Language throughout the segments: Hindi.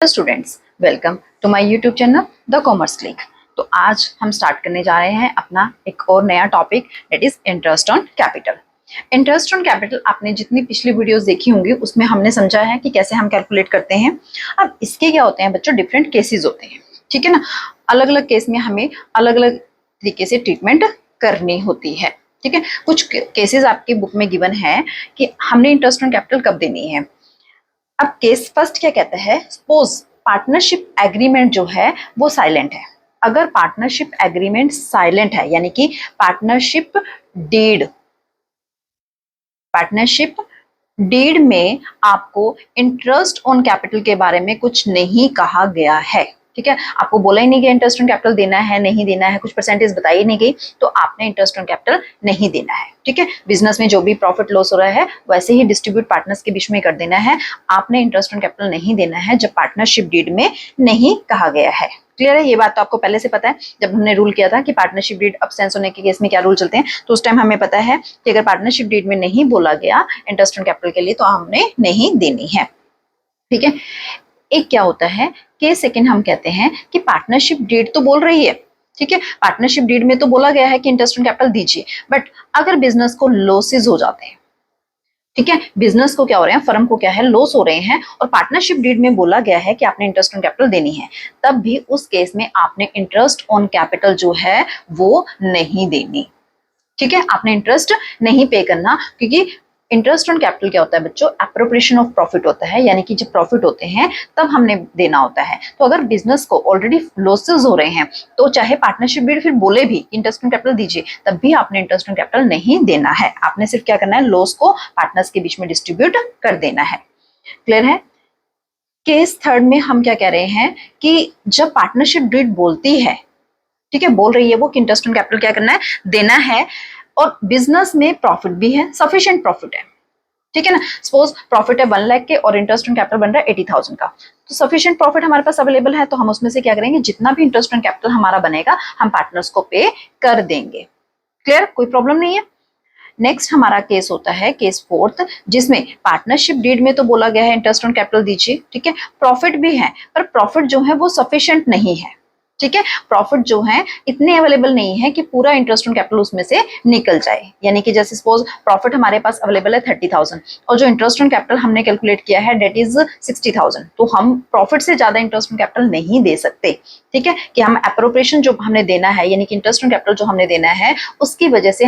Hello students, welcome to my YouTube channel the Commerce Click. तो आज हम स्टार्ट करने जा रहे हैं अपना एक और नया topic, that is interest on capital. Interest on capital आपने जितनी पिछली वीडियोस देखी होंगी उसमें हमने समझा है कि कैसे हम कैलकुलेट करते हैं। अब इसके क्या होते हैं बच्चों, डिफरेंट केसेस होते हैं, ठीक है ना। अलग अलग केस में हमें अलग अलग तरीके से ट्रीटमेंट करनी होती है, ठीक है। कुछ केसेस आपकी बुक में गिवन है कि हमने इंटरेस्ट ऑन कैपिटल कब देनी है। अब केस फर्स्ट क्या कहता है, सपोज पार्टनरशिप एग्रीमेंट जो है वो साइलेंट है। अगर पार्टनरशिप एग्रीमेंट साइलेंट है यानी कि पार्टनरशिप डीड में आपको इंटरेस्ट ऑन कैपिटल के बारे में कुछ नहीं कहा गया है, ठीक है। आपको बोला ही नहीं गया इंटरेस्ट ऑन कैपिटल देना है नहीं देना है, कुछ परसेंटेज बताई नहीं गई, तो आपने इंटरेस्ट ऑन कैपिटल नहीं देना है, ठीक है। बिजनेस में जो भी प्रॉफिट लॉस हो रहा है वैसे ही डिस्ट्रीब्यूट पार्टनर्स के बीच में कर देना है। आपने इंटरेस्ट ऑन कैपिटल नहीं देना है जब पार्टनरशिप डीड में नहीं कहा गया है। क्लियर है, ये बात तो आपको पहले से पता है। जब हमने रूल किया था कि पार्टनरशिप डीड अब्सेंस होने के केस में क्या रूल चलते हैं, तो उस टाइम हमें पता है कि अगर पार्टनरशिप डीड में नहीं बोला गया इंटरेस्ट ऑन कैपिटल के लिए तो हमने नहीं देनी है, ठीक है। एक क्या होता है, केस सेकंड हम कहते हैं कि पार्टनरशिप डीड तो बोल रही है, ठीक है, पार्टनरशिप डीड में तो बोला गया है कि इंटरेस्ट ऑन कैपिटल दीजिए, बट अगर बिजनेस को लॉसेस हो जाते हैं, ठीक है, बिजनेस को क्या हो रहे हैं, फर्म को क्या है, लॉस हो रहे हैं, और पार्टनरशिप डीड में बोला गया है कि आपने इंटरेस्ट ऑन कैपिटल देनी है, तब भी उस केस में आपने इंटरेस्ट ऑन कैपिटल जो है वो नहीं देनी, ठीक है। आपने इंटरेस्ट नहीं पे करना, क्योंकि इंटरेस्ट ऑन कैपिटल क्या होता है बच्चों, एप्रोप्रिएशन ऑफ प्रॉफिट होता है, यानी कि जब प्रॉफिट होते हैं तब हमने देना होता है। तो अगर बिजनेस को ऑलरेडी लॉसेस हो रहे हैं तो चाहे पार्टनरशिप डीड फिर बोले भी इंटरेस्ट ऑन कैपिटल दीजिए, तब भी आपने इंटरेस्ट ऑन कैपिटल नहीं देना है। आपने सिर्फ क्या करना है, लॉस को पार्टनर्स के बीच में डिस्ट्रीब्यूट कर देना है। क्लियर है। केस थर्ड में हम क्या कह रहे हैं कि जब पार्टनरशिप डीड बोलती है, ठीक है, बोल रही है वो कि इंटरेस्ट ऑन कैपिटल क्या करना है, देना है, और बिजनेस में प्रॉफिट भी है, सफिशिएंट प्रॉफिट है, ठीक है ना। सपोज प्रॉफिट है 1 लाख के और इंटरेस्ट ऑन कैपिटल बन रहा है 80,000 का, तो सफिशिएंट प्रॉफिट हमारे पास अवेलेबल है, तो हम उसमें से क्या करेंगे, जितना भी इंटरेस्ट ऑन कैपिटल हमारा बनेगा हम पार्टनर्स को पे कर देंगे। क्लियर, कोई प्रॉब्लम नहीं है। नेक्स्ट हमारा केस होता है केस फोर्थ, जिसमें पार्टनरशिप डीड में तो बोला गया है इंटरेस्ट ऑन कैपिटल दीजिए, ठीक है, प्रॉफिट भी है, पर प्रॉफिट जो है वो सफिशिएंट नहीं है, ठीक है। प्रॉफिट जो है इतने अवेलेबल नहीं है कि पूरा इंटरेस्ट ऑन कैपिटल उसमें से निकल जाए, यानी कि जैसे सपोज प्रॉफिट हमारे पास अवेलेबल है 30,000 और जो इंटरेस्ट ऑन कैपिटल हमने कैलकुलेट किया है डेट इज 60,000, तो हम प्रॉफिट से ज्यादा इंटरेस्ट ऑन कैपिटल नहीं दे सकते, ठीक है। कि हम एप्रोप्रिएशन जो हमने देना है, यानी कि इंटरेस्ट ऑन कैपिटल जो हमने देना है उसकी वजह से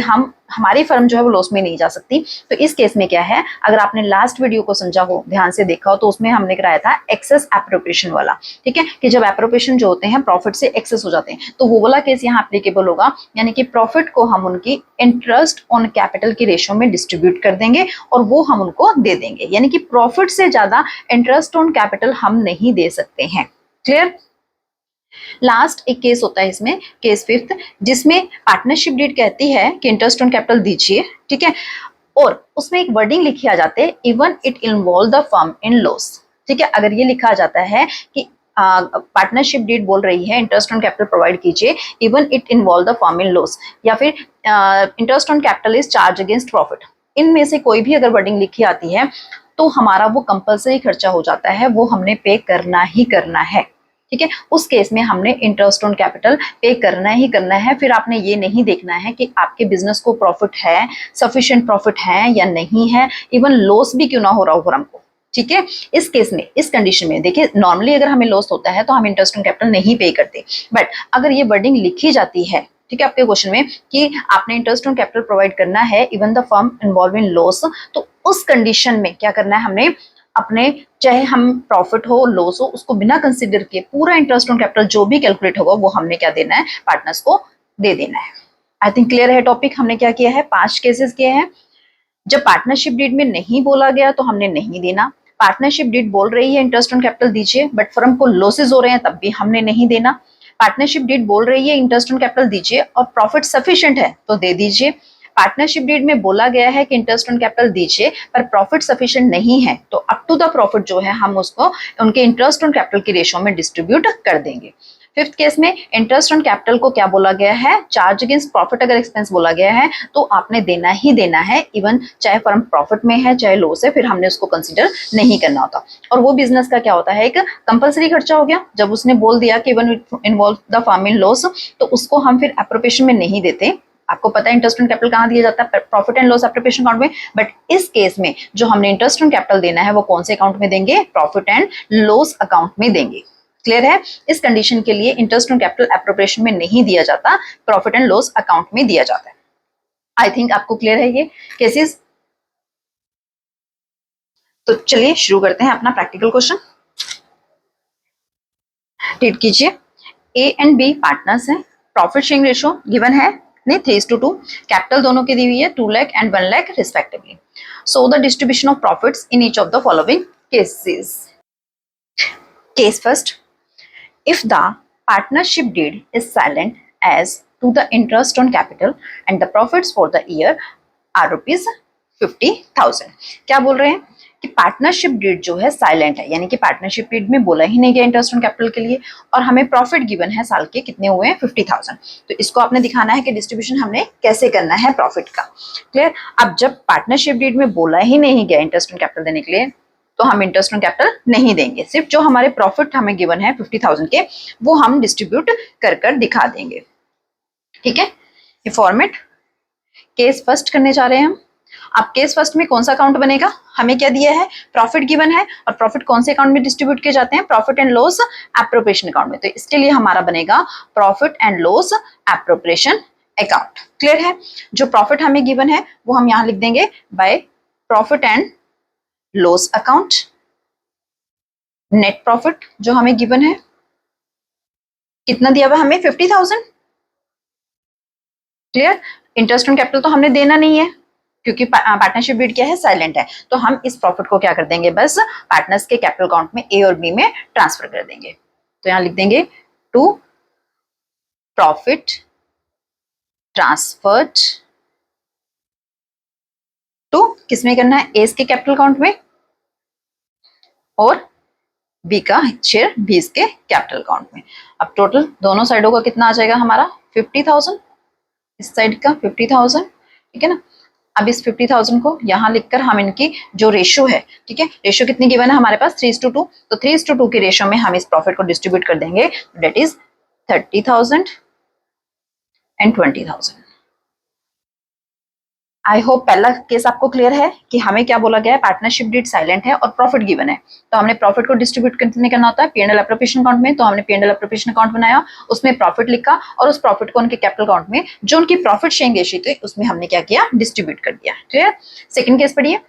हमारी फर्म जो है वो लॉस में नहीं जा सकती। तो इस केस में क्या है, अगर आपने लास्ट वीडियो को समझा हो, ध्यान से देखा हो, तो उसमें हमने कराया था एक्सेस एप्रोप्रिएशन वाला, ठीक है, कि जब एप्रोप्रिएशन जो होते हैं प्रॉफिट से एक्सेस हो जाते हैं तो वो वाला केस यहाँ एप्लीकेबल होगा, यानी कि प्रॉफिट को हम उनकी इंटरेस्ट ऑन कैपिटल की रेशियो में डिस्ट्रीब्यूट कर देंगे और वो हम उनको दे देंगे, यानी कि प्रॉफिट से ज्यादा इंटरेस्ट ऑन कैपिटल हम नहीं दे सकते हैं। क्लियर। लास्ट एक केस होता है इसमें, केस फिफ्थ, जिसमें पार्टनरशिप डीड कहती है कि इंटरेस्ट ऑन कैपिटल दीजिए, ठीक है, और उसमें एक वर्डिंग लिखी आ जाती है, even it involve the firm in loss, ठीक है। अगर ये लिखा जाता है कि पार्टनरशिप डीड बोल रही है इंटरेस्ट ऑन कैपिटल प्रोवाइड कीजिए, even it involve the firm in loss, या फिर interest on capital is charge against profit, इनमें से कोई भी अगर वर्डिंग लिखी आती है तो हमारा वो कंपल्सरी खर्चा हो जाता है, वो हमने पे करना ही करना है, ठीक है। उस केस में हमने इंटरेस्ट ऑन कैपिटल पे करना ही करना है। फिर आपने ये नहीं देखना है कि आपके बिजनेस को प्रॉफिट है, सफिशिएंट प्रॉफिट है या नहीं है, इवन लॉस भी क्यों ना हो रहा हो फर्म को, ठीक है। इस केस में, इस कंडीशन में देखिए, नॉर्मली अगर हमें लॉस होता है तो हम इंटरेस्ट ऑन कैपिटल नहीं पे करते, बट अगर ये वर्डिंग लिखी जाती है, ठीक है, आपके क्वेश्चन में कि आपने इंटरेस्ट ऑन कैपिटल प्रोवाइड करना है even the firm involve in loss, तो उस कंडीशन में क्या करना है, हमने अपने, चाहे हम प्रॉफिट हो लॉस हो, उसको बिना कंसिडर किए पूरा इंटरेस्ट ऑन कैपिटल जो भी कैलकुलेट होगा वो हमने क्या देना है, पार्टनर्स को दे देना है। आई थिंक क्लियर है टॉपिक। हमने क्या किया है, 5 केसेस किए हैं। जब पार्टनरशिप डीड में नहीं बोला गया तो हमने नहीं देना, पार्टनरशिप डीड बोल रही है इंटरेस्ट ऑन कैपिटल दीजिए बट फर्म को लॉसेज हो रहे हैं तब भी हमने नहीं देना, पार्टनरशिप डीड बोल रही है इंटरेस्ट ऑन कैपिटल दीजिए और प्रॉफिट सफिशिएंट है तो दे दीजिए, पार्टनरशिप डीड में बोला गया है कि इंटरेस्ट ऑन कैपिटल दीजिए पर प्रॉफिट सफिशिएंट नहीं है तो अप टू द प्रॉफिट जो है हम उसको उनके इंटरेस्ट ऑन कैपिटल की रेशियो में डिस्ट्रीब्यूट कर देंगे। फिफ्थ केस में इंटरेस्ट ऑन कैपिटल को क्या बोला गया है, चार्ज अगेंस्ट प्रॉफिट अगर एक्सपेंस बोला गया है तो आपने देना ही देना है, इवन चाहे फर्म प्रॉफिट में है चाहे लॉस है, फिर हमने उसको कंसीडर नहीं करना होता। और वो बिजनेस का क्या होता है, एक कंपलसरी खर्चा हो गया, जब उसने बोल दिया कि even involve the firm in loss तो उसको हम फिर एप्रोप्रिएशन में नहीं देते। आपको पता है इंटरेस्ट ऑन कैपिटल कहाँ दिया जाता है, profit and loss appropriation account में, बट इस केस में जो हमने इंटरेस्ट ऑन कैपिटल देना है वो कौन से अकाउंट में देंगे, प्रॉफिट एंड लॉस अकाउंट में देंगे। क्लियर है, इस कंडीशन के लिए इंटरेस्ट ऑन कैपिटल एप्रोप्रिएशन में नहीं दिया जाता, प्रॉफिट एंड लॉस अकाउंट में दिया जाता है। आई थिंक आपको क्लियर है ये केसेस। तो चलिए शुरू करते हैं अपना प्रैक्टिकल क्वेश्चन। रीड कीजिए, ए एंड बी पार्टनर्स हैं, प्रॉफिट शेयरिंग रेशियो गिवन है नहीं 3:2, कैपिटल दोनों की दी हुई है 2 lakh and 1 lakh respectively. So the distribution of profits in each of the following cases. Case first, if the partnership deed is silent as to the interest on capital and the profits for the year are rupees 50,000। क्या बोल रहे हैं कि पार्टनरशिप डीड जो है साइलेंट है, यानी कि पार्टनरशिप डीड में बोला ही नहीं गया इंटरेस्ट ऑन कैपिटल के लिए, और हमें प्रॉफिट गिवन है साल के कितने हुए हैं 50,000। तो इसको आपने दिखाना है कि डिस्ट्रीब्यूशन हमने कैसे करना है प्रॉफिट का। क्लियर, अब जब पार्टनरशिप डीड में बोला ही नहीं गया इंटरेस्ट ऑन कैपिटल देने के लिए तो हम इंटरेस्ट ऑन कैपिटल नहीं देंगे, सिर्फ जो हमारे प्रॉफिट हमें गिवन है 50,000 के वो हम डिस्ट्रीब्यूट कर कर दिखा देंगे। ठीक है, ये फॉर्मेट केस फर्स्ट करने जा रहे हैं हम। अब केस फर्स्ट में कौन सा अकाउंट बनेगा, हमें क्या दिया है, प्रॉफिट गिवन है, और प्रॉफिट कौन से अकाउंट में डिस्ट्रीब्यूट किए जाते हैं, profit and loss appropriation account में। तो इसके लिए हमारा बनेगा profit and loss appropriation account. Clear है, जो प्रॉफिट हमें गिवन है वो हम यहाँ लिख देंगे by profit and loss account. Net profit जो हमें गिवन है कितना दिया हुआ हमें 50,000। क्लियर, इंटरेस्ट ऑन कैपिटल तो हमने देना नहीं है क्योंकि पार्टनरशिप डीड क्या है, साइलेंट है, तो हम इस प्रॉफिट को क्या कर देंगे, बस पार्टनर्स के कैपिटल अकाउंट में ए और बी में ट्रांसफर कर देंगे। तो यहां लिख देंगे टू प्रॉफिट ट्रांसफर्ड टू, किसमें करना है, ए के कैपिटल अकाउंट में, और बी का शेयर बी के कैपिटल अकाउंट में। अब टोटल दोनों साइडों का कितना आ जाएगा हमारा 50,000, इस साइड का 50,000। ठीक है ना, अब इस 50,000 को यहाँ लिखकर हम इनकी जो रेशियो है, ठीक है, रेशियो कितनी गिवन है हमारे पास 3:2, तो 3:2 की रेशियो में हम इस प्रॉफिट को डिस्ट्रीब्यूट कर देंगे, debt is 30,000 and 20,000। I hope पहला केस आपको क्लियर है कि हमें क्या बोला गया है, पार्टनरशिप डीड साइलेंट है और प्रॉफिट गिवन है, तो हमने प्रॉफिट को डिस्ट्रीब्यूट कितने करना होता है, पी&एल एप्रोप्रिएशन अकाउंट में। तो हमने पी&एल एप्रोप्रिएशन अकाउंट बनाया, उसमें प्रॉफिट लिखा और उस प्रॉफिट को उनके कैपिटल अकाउंट में जो उनकी प्रॉफिट शेयरिंग रेशियो थी उसमें हमने क्या किया, डिस्ट्रीब्यूट कर दिया। क्लियर, सेकंड केस पढ़िए,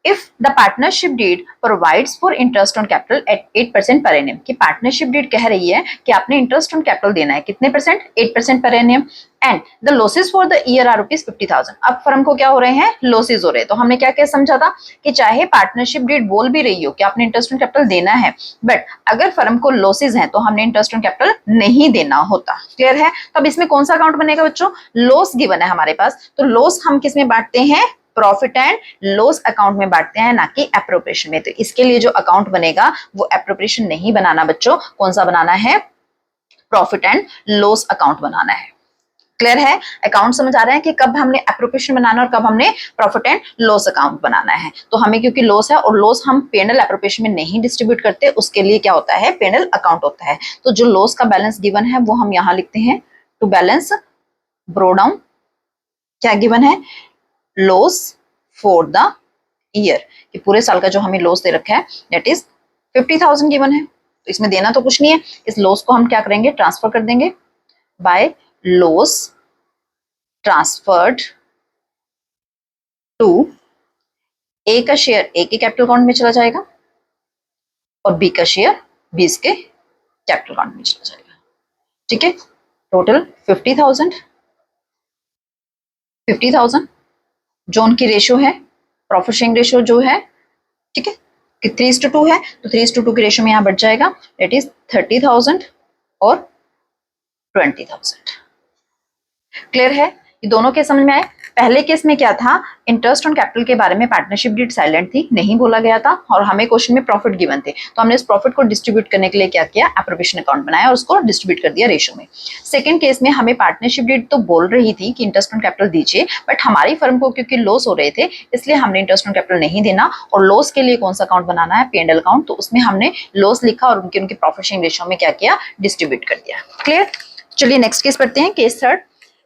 if the partnership deed provides for interest on capital at 8% per annum, कि पार्टनरशिप डीड कह रही है कि आपने इंटरेस्ट ऑन कैपिटल देना है कितने percent, 8% per annum, and the losses for the year are rupees 50,000। अब फर्म को क्या हो रहे हैं, लॉसेस हो रहे हैं, तो हमने क्या क्या समझा था कि चाहे पार्टनरशिप डीड बोल भी रही हो कि आपने इंटरेस्ट ऑन कैपिटल देना है, बट अगर फर्म को लॉसेस हैं तो हमने इंटरेस्ट ऑन कैपिटल नहीं देना होता। क्लियर है, तो अब इसमें कौन सा अकाउंट बनेगा बच्चों, लॉस गिवन है हमारे पास, तो लॉस हम किस में बांटते हैं, प्रॉफिट एंड लॉस अकाउंट में बांटते हैं, ना कि एप्रोप्रिएशन में। तो इसके लिए जो अकाउंट बनेगा वो एप्रोप्रिएशन नहीं बनाना बच्चों, कौन सा बनाना है, प्रॉफिट एंड लॉस अकाउंट बनाना है। क्लियर है, अकाउंट समझ आ रहा है कि कब हमने एप्रोप्रिएशन बनाना और कब हमने प्रॉफिट एंड लॉस अकाउंट बनाना है। तो हमें क्योंकि लॉस है और लॉस हम पी&एल एप्रोप्रिएशन में नहीं डिस्ट्रीब्यूट करते, उसके लिए क्या होता है, पी&एल अकाउंट होता है। तो जो लॉस का बैलेंस गिवन है वो हम यहाँ लिखते हैं टू बैलेंस ब्रो डाउन, क्या गिवन है, लॉस फॉर द ईयर, कि पूरे साल का जो हमें लॉस दे रखा है दैट इज 50,000 गिवन है, तो इसमें देना तो कुछ नहीं है, इस लॉस को हम क्या करेंगे, ट्रांसफर कर देंगे बाय लॉस ट्रांसफर्ड टू, ए का शेयर ए के कैपिटल अकाउंट में चला जाएगा और बी का शेयर बी के कैपिटल अकाउंट में चला जाएगा। ठीक है, टोटल 50,000 जो उनकी रेशियो है, प्रॉफिट शेयरिंग रेशियो जो है, ठीक है, कि 3:2 है, तो 3:2 की रेशियो में यहाँ बढ़ जाएगा, दैट इज 30,000 और 20,000। क्लियर है, ये दोनों केस समझ में आए? पहले केस में क्या था, इंटरेस्ट ऑन कैपिटल के बारे में पार्टनरशिप डीड साइलेंट थी, नहीं बोला गया था, और हमें क्वेश्चन में प्रॉफिट गिवन थे, तो हमने इस प्रॉफिट को डिस्ट्रीब्यूट करने के लिए क्या किया, एप्रोप्रिएशन अकाउंट बनाया और उसको डिस्ट्रीब्यूट कर दिया रेशो में। सेकंड केस में हमें पार्टनरशिप डीड तो बोल रही थी कि इंटरेस्ट ऑन कैपिटल दीजिए, बट हमारी फर्म को क्योंकि लॉस हो रहे थे इसलिए हमने इंटरेस्ट ऑन कैपिटल नहीं देना, और लॉस के लिए कौन सा अकाउंट बनाना है, P&L अकाउंट, तो उसमें हमने लॉस लिखा और उनके प्रॉफिट शेयरिंग रेशो में क्या किया, डिस्ट्रीब्यूट कर दिया। क्लियर? चलिए नेक्स्ट केस पढ़ते हैं, case third.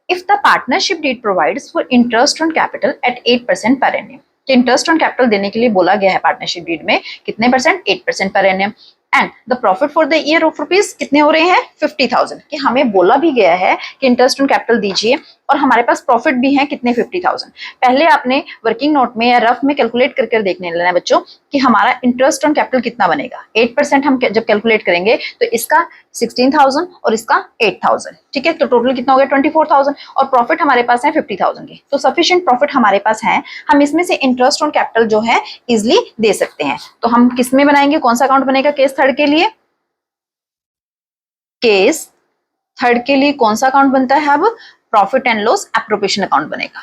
If the partnership deed provides for interest on capital at 8% per annum, तो इंटरेस्ट ऑन कैपिटल देने के लिए बोला गया है पार्टनरशिप डीड में कितने percent, 8% per annum, and the profit for the year of rupees कितने हो रहे हैं, 50,000, कि हमें बोला भी गया है कि इंटरेस्ट ऑन कैपिटल दीजिए और हमारे पास प्रॉफिट भी है कितने, 50,000। पहले आपने वर्किंग नोट में या रफ में कैलकुलेट करके देखने लेना है बच्चों कि हमारा इंटरेस्ट ऑन कैपिटल कितना बनेगा। 8% हम जब कैलकुलेट करेंगे तो इसका 16,000 और इसका 8,000, ठीक है, तो टोटल कितना हो गया, 24,000, और प्रॉफिट हमारे पास है 50,000 के, तो सफिशिएंट प्रॉफिट हमारे पास है, हम इसमें से इंटरेस्ट ऑन कैपिटल जो है इजिली दे सकते हैं। तो हम किस में बनाएंगे, कौन सा अकाउंट बनेगा केस थर्ड के लिए, केस थर्ड के लिए कौन सा अकाउंट बनता है, अब profit and loss appropriation account बनेगा,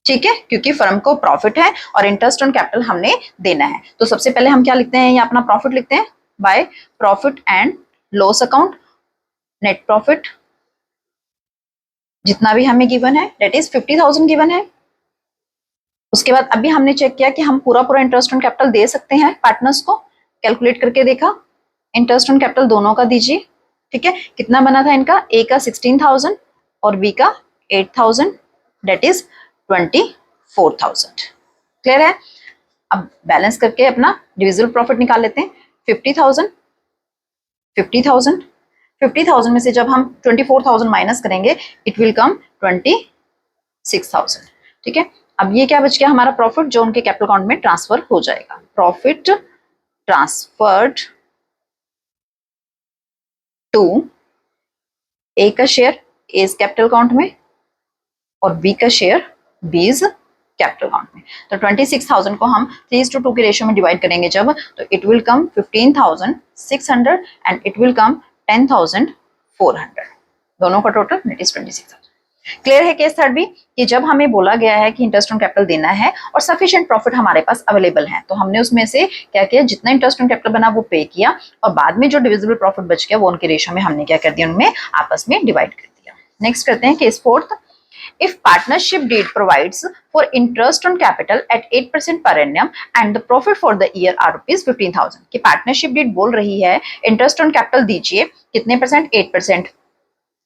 ठीक है, क्योंकि फर्म को प्रॉफिट है और इंटरेस्ट ऑन कैपिटल हमने देना है। तो सबसे पहले हम क्या लिखते हैं, ये अपना प्रॉफिट लिखते हैं by profit and loss account, net profit जितना भी हमें गिवन है, दैट इज 50,000 गिवन है। उसके बाद अभी हमने चेक किया कि हम पूरा पूरा इंटरेस्ट ऑन कैपिटल दे सकते हैं पार्टनर्स को, कैलकुलेट करके देखा, इंटरेस्ट ऑन कैपिटल दोनों का दीजिए, ठीक है, कितना बना था इनका, ए का 16,000 और बी का 8,000, दैट इज 24,000। क्लियर है? अब बैलेंस करके अपना डिविजिबल प्रॉफिट निकाल लेते हैं, 50,000 50,000 50,000 में से जब हम 24,000 माइनस करेंगे इट विल कम 26,000, ठीक है। अब ये क्या बच गया हमारा प्रॉफिट, जो उनके कैपिटल अकाउंट में ट्रांसफर हो जाएगा, प्रॉफिट ट्रांसफर्ड टू ए का शेयर एज कैपिटल अकाउंट में और बी का शेयर बीज कैपिटल अकाउंट में। तो 26,000 को हम 3:2 के रेशियो में डिवाइड करेंगे जब, तो it will come 15,600 and it will come 10,400, दोनों का टोटल दैट इज 26,000। क्लियर है केस थर्ड भी, कि जब हमें बोला गया है कि इंटरेस्ट ऑन कैपिटल देना है और सफिशिएंट प्रॉफिट हमारे पास अवेलेबल है, तो हमने उसमें से क्या किया, जितना इंटरेस्ट ऑन कैपिटल बना वो पे किया और बाद में जो डिविजिबल प्रॉफिट बच गया वो उनके रेशियो में हमने क्या कर दिया, उनमें आपस में डिवाइड कर दिया। नेक्स्ट करते हैं case fourth. If partnership deed provides for interest on capital at 8% per annum and the profit for the year are rupees 15,000, कि पार्टनरशिप डीड बोल रही है इंटरेस्ट ऑन कैपिटल दीजिए कितने परसेंट, 8%,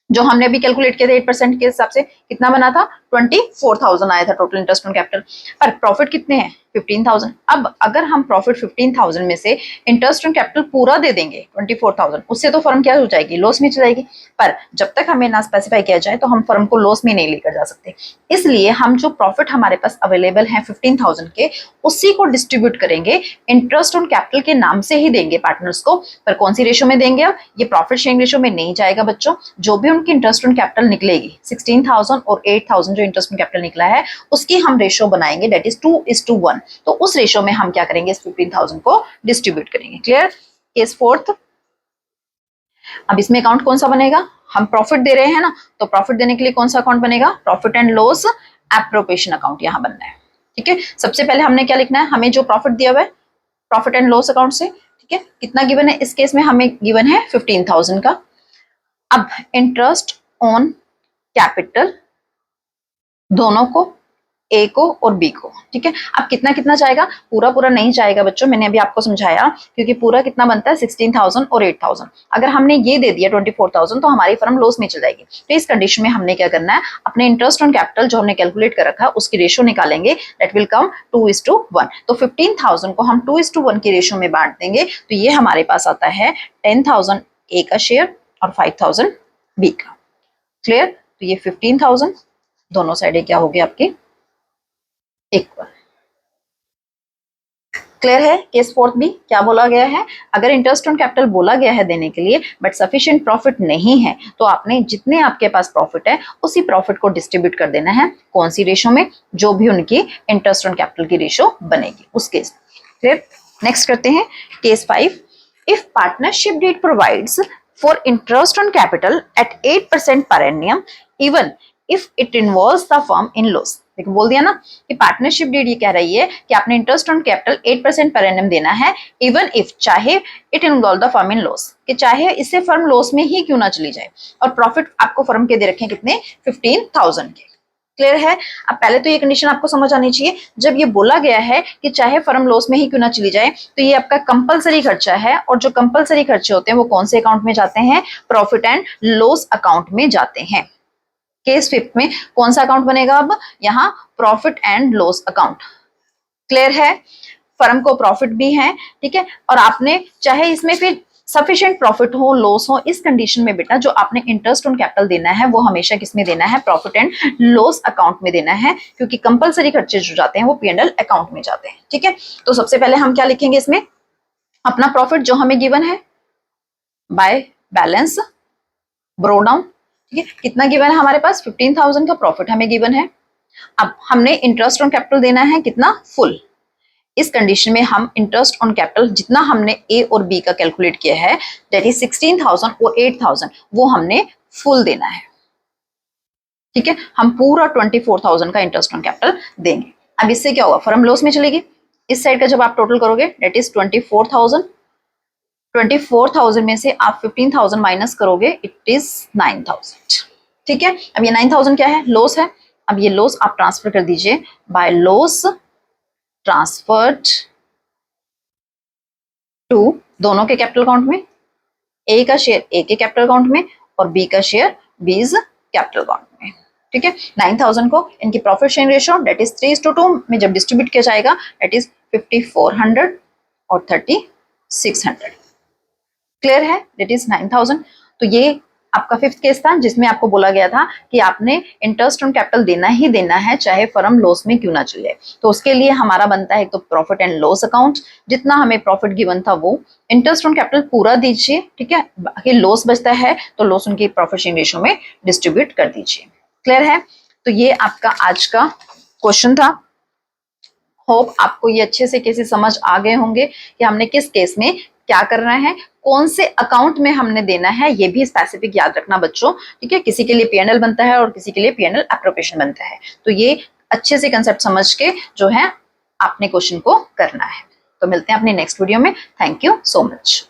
जो हमने अभी कैलकुलेट किया था 8% के हिसाब से कितना बना था, 24,000 आया था टोटल इंटरेस्ट ऑन कैपिटल, पर प्रॉफिट कितने हैं, 15,000। अब अगर हम प्रॉफिट 15,000 में से इंटरेस्ट ऑन कैपिटल पूरा दे देंगे 24,000, उससे तो फर्म क्या हो जाएगी, लॉस में चली जाएगी, पर जब तक हमें ना स्पेसिफाई किया जाए तो हम फर्म को लॉस में नहीं लेकर जा सकते, इसलिए हम जो प्रॉफिट हमारे पास अवेलेबल है 15,000 के, उसी को डिस्ट्रीब्यूट करेंगे, इंटरेस्ट ऑन कैपिटल के नाम से ही देंगे पार्टनर्स को, पर कौन सी रेशो में देंगे, अब ये प्रॉफिट शेयरिंग रेशो में नहीं जाएगा बच्चों, जो भी उनकी इंटरेस्ट ऑन कैपिटल निकलेगी 16,000 और 8,000 जो इंटरेस्ट ऑन कैपिटल निकला है उसकी हम रेशो बनाएंगे, दैट इज 2:1, तो उस रेशो में हम क्या करेंगे, इस 15,000 को डिस्ट्रीब्यूट करेंगे। क्लियर? Case fourth. अब इसमें अकाउंट कौन सा बनेगा, हम प्रॉफिट दे रहे हैं ना, तो प्रॉफिट देने के लिए कौन सा अकाउंट बनेगा, profit and loss appropriation account यहां बनना है, ठीक है। सबसे पहले हमने क्या लिखना है, हमें जो प्रॉफिट दिया हुआ है प्रॉफिट एंड लॉस अकाउंट से, ठीक है, कितना गिवन है, इस केस में हमें गिवन है 15,000 का। अब इंटरेस्ट ऑन कैपिटल दोनों को, ए को और बी को, ठीक है। अब कितना कितना जाएगा, पूरा पूरा नहीं जाएगा बच्चों, मैंने अभी आपको समझाया, क्योंकि पूरा कितना बनता है 16,000 और 8,000, अगर हमने ये दे दिया 24,000 तो हमारी फर्म लॉस में चल जाएगी। तो इस कंडीशन में हमने क्या करना है, अपने इंटरेस्ट ऑन कैपिटल जो हमने कैलकुलेट कर रखा है उसकी रेशो निकालेंगे, दैट विल कम 2:1, तो 15,000 को हम 2:1 की रेशो में बांट देंगे, तो ये हमारे पास आता है 10,000 ए का शेयर और 5,000 बी का। क्लियर? तो ये 15,000 दोनों साइड क्या हो गया आपके इक्वल। क्लियर है? केस फोर्थ भी क्या बोला गया है, अगर इंटरेस्ट ऑन कैपिटल बोला गया है देने के लिए बट सफिशिएंट प्रॉफिट नहीं है, तो आपने जितने आपके पास प्रॉफिट है उसी प्रॉफिट को डिस्ट्रीब्यूट कर देना है, कौन सी रेशो में, जो भी उनकी इंटरेस्ट ऑन कैपिटल की रेशो बनेगी उस केस। क्लियर? नेक्स्ट करते हैं case 5। If partnership deed provides for interest on capital at 8% per annum, even if it involves the firm in loss. देखो बोल दिया ना कि पार्टनरशिप डीड ये कह रही है कि आपने interest on capital 8% per annum देना है, इवन इफ, चाहे it involve the firm in loss, कि चाहे इससे फर्म लॉस में ही क्यों ना चली जाए, और प्रॉफिट आपको फर्म के दे रखे कितने, 15,000 के। क्लियर है। अब पहले तो ये कंडीशन आपको समझ आनी चाहिए, जब ये बोला गया है कि चाहे फर्म लॉस में ही क्यों ना चली जाए, तो ये आपका कंपलसरी खर्चा है, और जो कंपलसरी खर्चे होते हैं वो कौन से अकाउंट में जाते हैं, प्रॉफिट एंड लॉस अकाउंट में जाते हैं। केस फिफ्थ में कौन सा अकाउंट बनेगा, अब यहाँ profit and loss account. Clear है। फर्म को प्रॉफिट भी है, ठीक है, और आपने चाहे इसमें फिर सफिशिएंट प्रॉफिट हो लॉस हो, इस कंडीशन में बेटा जो आपने इंटरेस्ट ऑन कैपिटल देना है वो हमेशा किस में देना है, प्रॉफिट एंड लॉस अकाउंट में देना है, क्योंकि कंपलसरी खर्चे जो जाते हैं वो P&L अकाउंट में जाते हैं। ठीक है, तो सबसे पहले हम क्या लिखेंगे इसमें, अपना प्रॉफिट जो हमें गिवन है बाय बैलेंस ब्रो डाउन। ठीक है, कितना गिवन है हमारे पास, 15,000 का प्रॉफिट हमें गिवन है। अब हमने इंटरेस्ट ऑन कैपिटल देना है कितना, फुल। इस कंडीशन में हम इंटरेस्ट ऑन कैपिटल जितना हमने ए और बी का कैलकुलेट किया है, दैट इज 16,000 और 8,000, वो हमने फुल देना है। ठीक है, हम पूरा 24,000 का इंटरेस्ट ऑन कैपिटल देंगे। अब इससे क्या होगा, फर्म लॉस में चलेगी। इस साइड का जब आप टोटल करोगे दैट इज 24,000, 24,000 में से आप 15,000 माइनस करोगे, इट इज 9,000। ठीक है, अब ये 9,000 क्या है, लॉस है। अब ये लॉस आप ट्रांसफर कर दीजिए बाय लॉस ट्रांसफर्ड टू दोनों के कैपिटल अकाउंट में, ए का शेयर ए के कैपिटल अकाउंट में और बी का शेयर बीज कैपिटल अकाउंट में। ठीक है, 9,000 को इनकी profit sharing ratio that is 3:2 में जब डिस्ट्रीब्यूट किया जाएगा दैट इज 5,400 और 3,600। क्लियर है, दैट इज 9,000। तो ये आपका फिफ्थ केस था जिसमें आपको बोला गया था कि आपने इंटरेस्ट ऑन कैपिटल देना ही देना है, चाहे फर्म लॉस में क्यों ना चले। तो उसके लिए हमारा बनता है तो प्रॉफिट एंड लॉस अकाउंट, जितना हमें प्रॉफिट गिवन था वो इंटरेस्ट ऑन कैपिटल पूरा दीजिए, ठीक है, बाकी लॉस बचता है तो लॉस उनकी प्रॉफिट शेयरिंग रेशियो में डिस्ट्रीब्यूट कर दीजिए। क्लियर है, तो ये आपका आज का क्वेश्चन था। होप आपको ये अच्छे से केसेस समझ आ गए होंगे कि हमने किस केस में क्या करना है, कौन से अकाउंट में हमने देना है, ये भी स्पेसिफिक याद रखना बच्चों। ठीक है, किसी के लिए P&L बनता है और किसी के लिए P&L एप्रोप्रिएशन बनता है, तो ये अच्छे से कंसेप्ट समझ के जो है आपने क्वेश्चन को करना है। तो मिलते हैं अपने नेक्स्ट वीडियो में। Thank you so much.